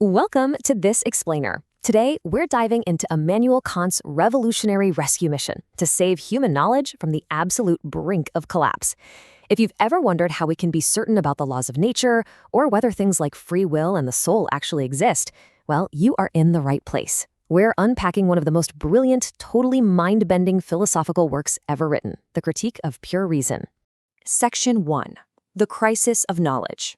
Welcome to This Explainer. Today, we're diving into Immanuel Kant's revolutionary rescue mission to save human knowledge from the absolute brink of collapse. If you've ever wondered how we can be certain about the laws of nature, or whether things like free will and the soul actually exist, well, you are in the right place. We're unpacking one of the most brilliant, totally mind-bending philosophical works ever written, The Critique of Pure Reason. Section 1. The Crisis of Knowledge.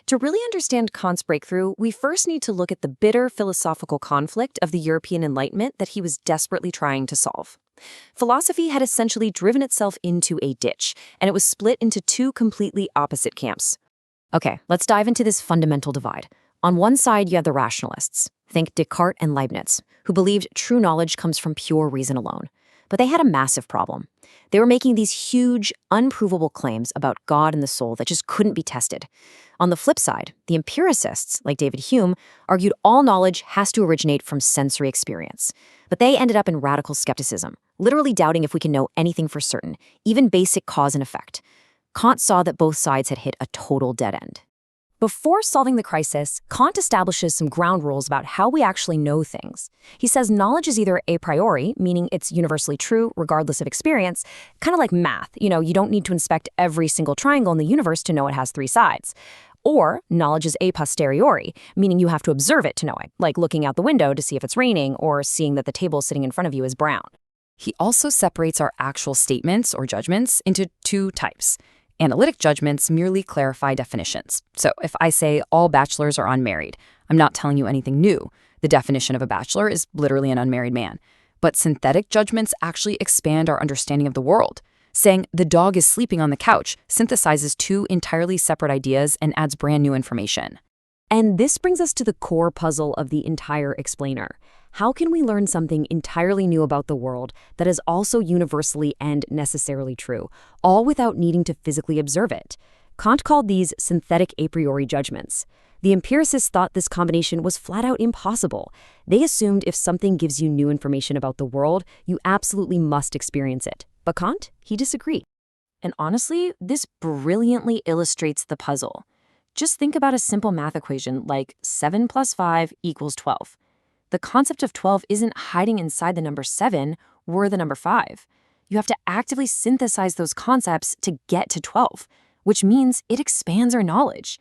To really understand Kant's breakthrough, we first need to look at the bitter philosophical conflict of the European Enlightenment that he was desperately trying to solve. Philosophy had essentially driven itself into a ditch, and it was split into two completely opposite camps. Okay, let's dive into this fundamental divide. On one side, you have the rationalists, think Descartes and Leibniz, who believed true knowledge comes from pure reason alone. But they had a massive problem. They were making these huge, unprovable claims about God and the soul that just couldn't be tested. On the flip side, the empiricists, like David Hume, argued all knowledge has to originate from sensory experience. But they ended up in radical skepticism, literally doubting if we can know anything for certain, even basic cause and effect. Kant saw that both sides had hit a total dead end. Before solving the crisis, Kant establishes some ground rules about how we actually know things. He says knowledge is either a priori, meaning it's universally true regardless of experience, kind of like math. You don't need to inspect every single triangle in the universe to know it has three sides. Or knowledge is a posteriori, meaning you have to observe it to know it, like looking out the window to see if it's raining or seeing that the table sitting in front of you is brown. He also separates our actual statements or judgments into two types. Analytic judgments merely clarify definitions. So if I say all bachelors are unmarried, I'm not telling you anything new. The definition of a bachelor is literally an unmarried man. But synthetic judgments actually expand our understanding of the world. Saying the dog is sleeping on the couch synthesizes two entirely separate ideas and adds brand new information. And this brings us to the core puzzle of the entire explainer. How can we learn something entirely new about the world that is also universally and necessarily true, all without needing to physically observe it? Kant called these synthetic a priori judgments. The empiricists thought this combination was flat out impossible. They assumed if something gives you new information about the world, you absolutely must experience it. But Kant, he disagreed. And honestly, this brilliantly illustrates the puzzle. Just think about a simple math equation like 7 plus 5 equals 12. The concept of 12 isn't hiding inside the number 7 or the number 5. You have to actively synthesize those concepts to get to 12, which means it expands our knowledge.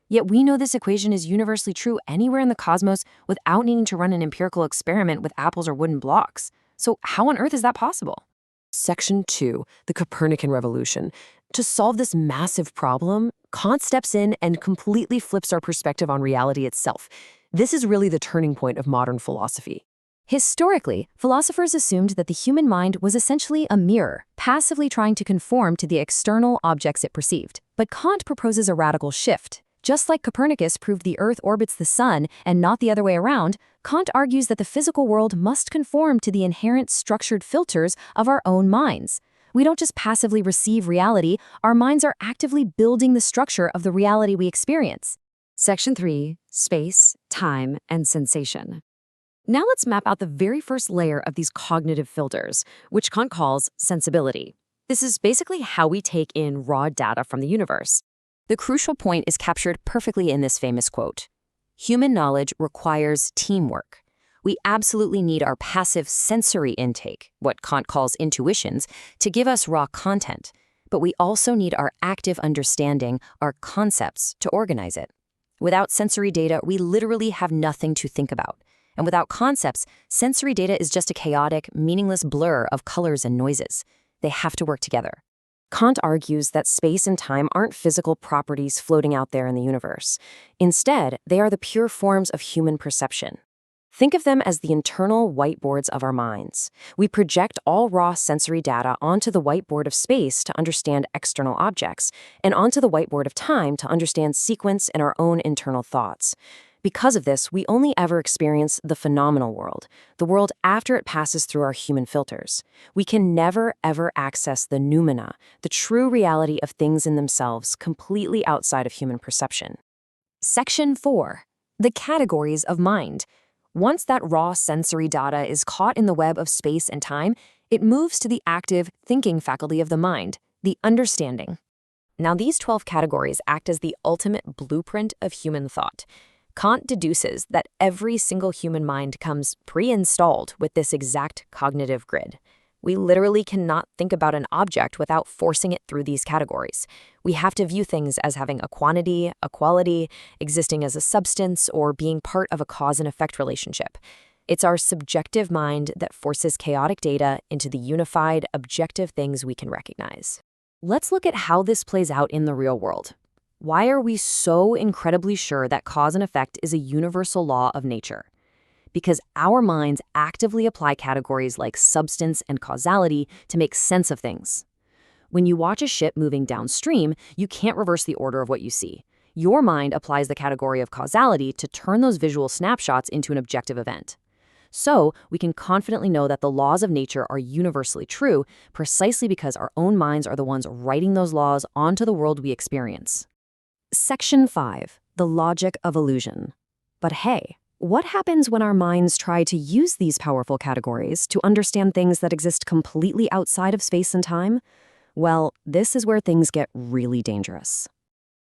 Yet we know this equation is universally true anywhere in the cosmos without needing to run an empirical experiment with apples or wooden blocks. So how on earth is that possible? Section 2, the Copernican Revolution. To solve this massive problem, Kant steps in and completely flips our perspective on reality itself. This is really the turning point of modern philosophy. Historically, philosophers assumed that the human mind was essentially a mirror, passively trying to conform to the external objects it perceived. But Kant proposes a radical shift. Just like Copernicus proved the Earth orbits the sun and not the other way around, Kant argues that the physical world must conform to the inherent structured filters of our own minds. We don't just passively receive reality, our minds are actively building the structure of the reality we experience. Section 3, Space, Time, and Sensation. Now let's map out the very first layer of these cognitive filters, which Kant calls sensibility. This is basically how we take in raw data from the universe. The crucial point is captured perfectly in this famous quote. Human knowledge requires teamwork. We absolutely need our passive sensory intake, what Kant calls intuitions, to give us raw content. But we also need our active understanding, our concepts, to organize it. Without sensory data, we literally have nothing to think about. And without concepts, sensory data is just a chaotic, meaningless blur of colors and noises. They have to work together. Kant argues that space and time aren't physical properties floating out there in the universe. Instead, they are the pure forms of human perception. Think of them as the internal whiteboards of our minds. We project all raw sensory data onto the whiteboard of space to understand external objects, and onto the whiteboard of time to understand sequence and our own internal thoughts. Because of this, we only ever experience the phenomenal world, the world after it passes through our human filters. We can never, ever access the noumena, the true reality of things in themselves, completely outside of human perception. Section 4. The categories of mind. Once that raw sensory data is caught in the web of space and time, it moves to the active thinking faculty of the mind, the understanding. Now, these 12 categories act as the ultimate blueprint of human thought. Kant deduces that every single human mind comes pre-installed with this exact cognitive grid. We literally cannot think about an object without forcing it through these categories. We have to view things as having a quantity, a quality, existing as a substance, or being part of a cause and effect relationship. It's our subjective mind that forces chaotic data into the unified, objective things we can recognize. Let's look at how this plays out in the real world. Why are we so incredibly sure that cause and effect is a universal law of nature? Because our minds actively apply categories like substance and causality to make sense of things. When you watch a ship moving downstream, you can't reverse the order of what you see. Your mind applies the category of causality to turn those visual snapshots into an objective event. So, we can confidently know that the laws of nature are universally true precisely because our own minds are the ones writing those laws onto the world we experience. Section 5. The Logic of Illusion. But hey, what happens when our minds try to use these powerful categories to understand things that exist completely outside of space and time? Well, this is where things get really dangerous.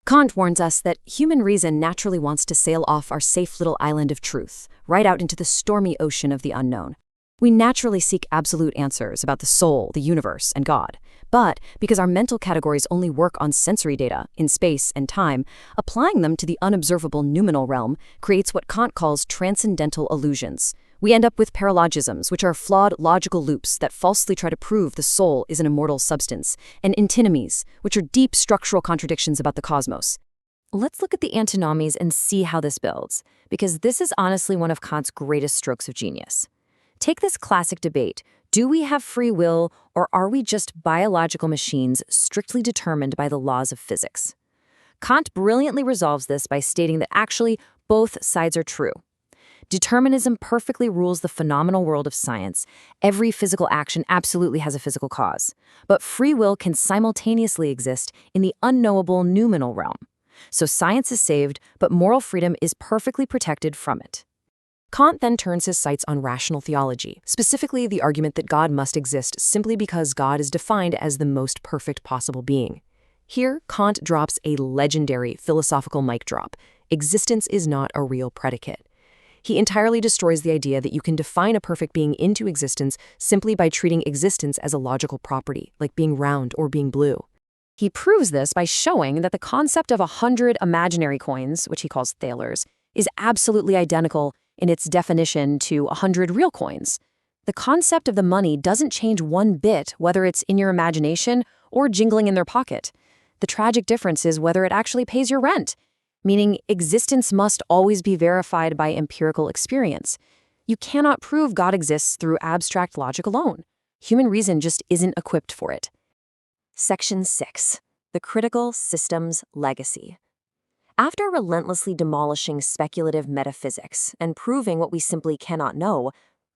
Kant warns us that human reason naturally wants to sail off our safe little island of truth, right out into the stormy ocean of the unknown. We naturally seek absolute answers about the soul, the universe, and God. But because our mental categories only work on sensory data in space and time, applying them to the unobservable noumenal realm creates what Kant calls transcendental illusions. We end up with paralogisms, which are flawed logical loops that falsely try to prove the soul is an immortal substance, and antinomies, which are deep structural contradictions about the cosmos. Let's look at the antinomies and see how this builds, because this is honestly one of Kant's greatest strokes of genius. Take this classic debate: do we have free will, or are we just biological machines strictly determined by the laws of physics? Kant brilliantly resolves this by stating that actually both sides are true. Determinism perfectly rules the phenomenal world of science. Every physical action absolutely has a physical cause. But free will can simultaneously exist in the unknowable noumenal realm. So science is saved, but moral freedom is perfectly protected from it. Kant then turns his sights on rational theology, specifically the argument that God must exist simply because God is defined as the most perfect possible being. Here, Kant drops a legendary philosophical mic drop: existence is not a real predicate. He entirely destroys the idea that you can define a perfect being into existence simply by treating existence as a logical property, like being round or being blue. He proves this by showing that the concept of 100 imaginary coins, which he calls thalers, is absolutely identical in its definition to 100 real coins. The concept of the money doesn't change one bit whether it's in your imagination or jingling in their pocket. The tragic difference is whether it actually pays your rent, meaning existence must always be verified by empirical experience. You cannot prove God exists through abstract logic alone. Human reason just isn't equipped for it. Section 6. The Critical System's Legacy. After relentlessly demolishing speculative metaphysics and proving what we simply cannot know,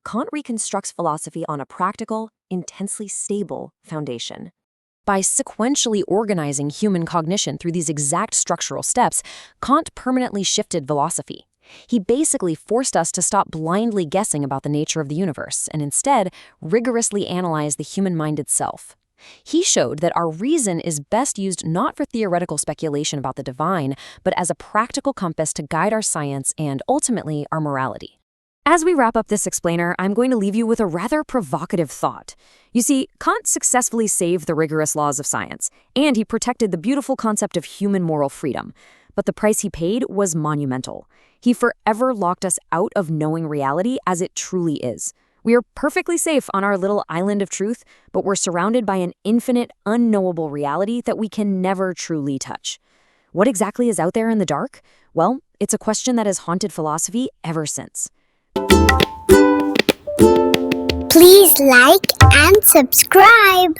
Kant reconstructs philosophy on a practical, intensely stable foundation. By sequentially organizing human cognition through these exact structural steps, Kant permanently shifted philosophy. He basically forced us to stop blindly guessing about the nature of the universe and instead rigorously analyze the human mind itself. He showed that our reason is best used not for theoretical speculation about the divine, but as a practical compass to guide our science and, ultimately, our morality. As we wrap up this explainer, I'm going to leave you with a rather provocative thought. You see, Kant successfully saved the rigorous laws of science, and he protected the beautiful concept of human moral freedom. But the price he paid was monumental. He forever locked us out of knowing reality as it truly is. We are perfectly safe on our little island of truth, but we're surrounded by an infinite, unknowable reality that we can never truly touch. What exactly is out there in the dark? Well, it's a question that has haunted philosophy ever since. Please like and subscribe.